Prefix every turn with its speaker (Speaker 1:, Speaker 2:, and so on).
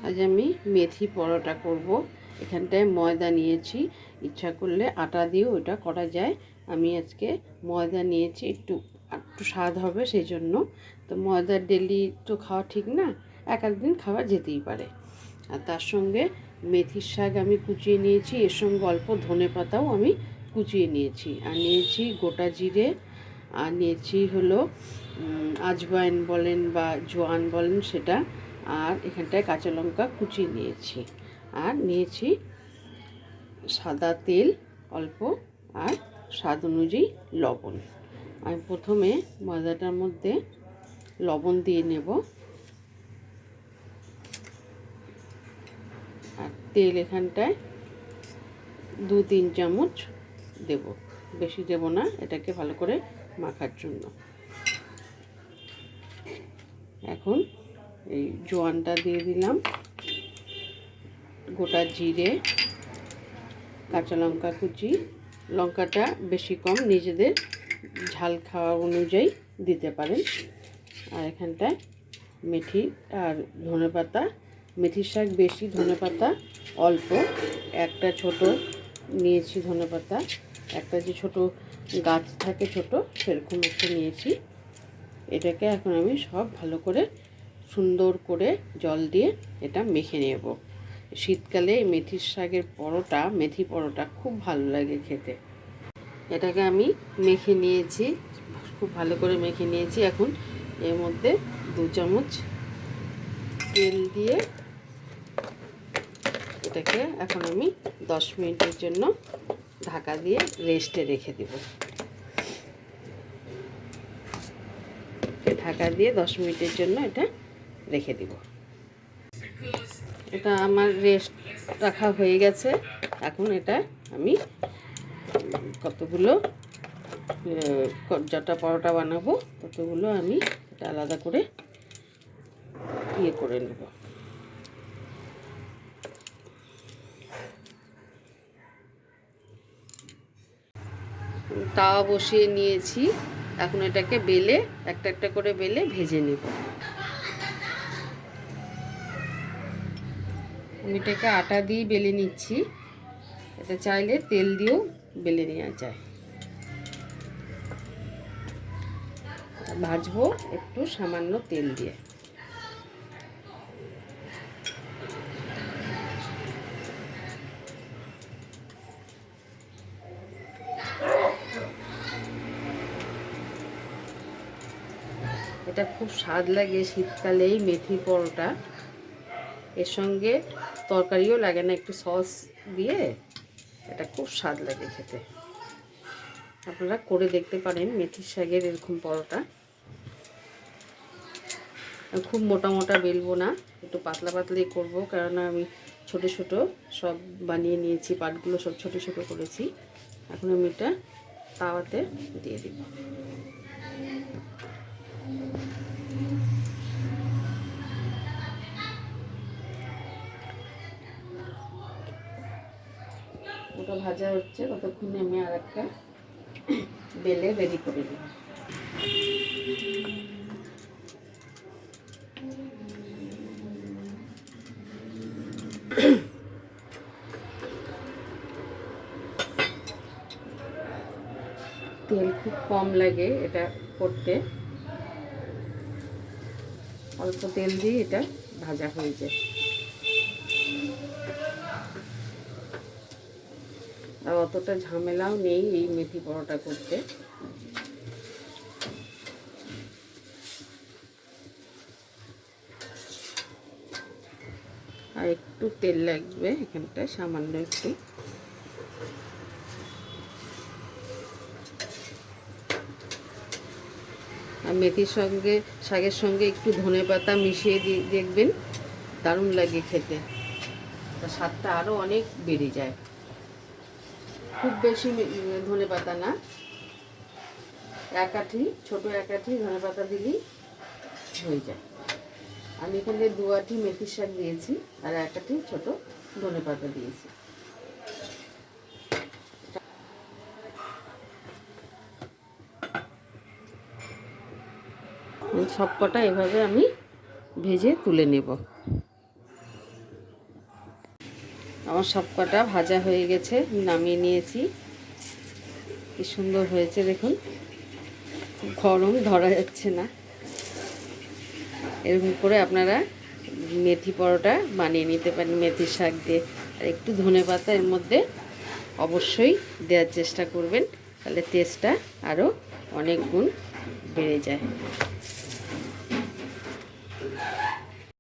Speaker 1: আজ আমি মেথি পরোটা করব। এখানটায় ময়দা নিয়েছি, ইচ্ছা করলে আটা দিয়েও ওটা করা যায়। আমি আজকে ময়দা নিয়েছি, একটু একটু স্বাদ হবে সেই জন্য। তো ময়দা ডেলি তো খাওয়া ঠিক না, এক একদিন খাওয়া যেতেই পারে। আর তার সঙ্গে মেথির শাক আমি কুচিয়ে নিয়েছি, এর সঙ্গে অল্প ধনে পাতাও আমি কুচিয়ে নিয়েছি। আর নিয়েছি গোটা জিরে, আর নিয়েছি হলো আজওয়াইন বলেন বা জোয়ান বলেন সেটা, আর এখানটায় কাঁচা লঙ্কা কুচিয়ে নিয়েছি। আর নিয়েছি সাদা তেল অল্প, আর স্বাদ অনুযায়ী লবণ। আমি প্রথমে ময়দাটার মধ্যে লবণ দিয়ে নেব, আর তেল এখানটায় 2-3 চামচ দেব, বেশি দেব না, এটাকে ভালো করে মাখার জন্য। এখন এই জোয়ানটা দিয়ে দিলাম, গোটা জিরে, কাঁচা লঙ্কা কুচি, লঙ্কাটা বেশি কম নিজেদের ঝাল খাওয়া অনুযায়ী দিতে পারেন। আর এখানটায় মেথি আর ধনেপাতা, মেথির শাক বেশি, ধনেপাতা অল্প, একটা ছোট নিয়েছি ধনেপাতা, একটা যে ছোট গাছ থাকে ছোট সেরকম একটা নিয়েছি। এটাকে এখন আমি সব ভালো করে সুন্দর করে জল দিয়ে এটা মেখে নেব। শীতকালে মেথির শাকের পরোটা, মেথি পরোটা খুব ভালো লাগে খেতে। এটাকে আমি মেখে নিয়েছি, খুব ভালো করে মেখে নিয়েছি। এখন এর মধ্যে 2 চামচ তেল দিয়ে এটাকে এখন আমি 10 মিনিটের জন্য ঢাকা দিয়ে রেস্টে রেখে দেব। ঢাকা দিয়ে 10 মিনিটের জন্য এটা রেখে দেব। এটা আমার রেস্ট রাখা হয়ে গেছে। এখন এটা আমি কতগুলো যটা পরোটা বানাবো ততগুলো আমি এটা আলাদা করে করে নেব। তাওয়া বসিয়ে নিয়েছি, এখন এটাকে বেলে একটা একটা করে বেলে ভেজে নেব। আমি এটাকে আটা দিয়ে বেলে নিচ্ছি, এটা চাইলে তেল দিয়েও বেলে নেওয়া যায়। ভাজবো একটু সামান্য তেল দিয়ে। এটা খুব স্বাদ লাগে শীতকালে এই মেথি পরোটা, এর সঙ্গে তরকারিও লাগে না, একটু সস দিয়ে এটা খুব স্বাদ লাগে খেতে। আপনারা করে দেখতে পারেন মেথির শাকের এরকম পরোটা। খুব মোটা মোটা বেলবো না, একটু পাতলা পাতলাই করবো, কারণ আমি ছোট ছোট সব বানিয়ে নিয়েছি, পাটগুলো সব ছোট ছোট করেছি। এখন আমি এটা তাওয়াতে দিয়ে দিব। ওটা ভাজা হচ্ছে, ততক্ষণে আমি আর একটা বেলে রেডি করে দেব। তেল খুব কম লাগে এটা করতে, অল্প তেল দিয়ে এটা ভাজা হয়ে যায়। আর অতটা ঝামেলাও নেই এই মেথি পরোটা করতে। আর একটু তেল লাগবে এখানটায়, সামান্য একটু। আর মেথির সঙ্গে, শাকের সঙ্গে একটু ধনেপাতা মিশিয়ে দিয়ে দেখবেন, দারুণ লাগে খেতে, তার স্বাদটা আরও অনেক বেড়ে যায়। খুব বেশি ধনেপাতা না, এক আঁটি, ছোটো এক আঁটি ধনেপাতা দিলেই হয়ে যায়। আমি এখানে 2 আঁটি মেথির শাক দিয়েছি, আর 1 আঁটি ছোটো ধনেপাতা দিয়েছি। সবকটা এভাবে আমি ভেজে তুলে নেব। আমার সব কটা ভাজা হয়ে গেছে, নামিয়ে নিয়েছি। কি সুন্দর হয়েছে দেখুন, গরম ধরা যাচ্ছে না। এরকম করে আপনারা মেথি পরোটা বানিয়ে নিতে পারেন মেথির শাক দিয়ে। আর একটু ধনেপাতা এর মধ্যে অবশ্যই দেওয়ার চেষ্টা করবেন, তাহলে টেস্টটা আরও অনেক গুণ বেড়ে যায়।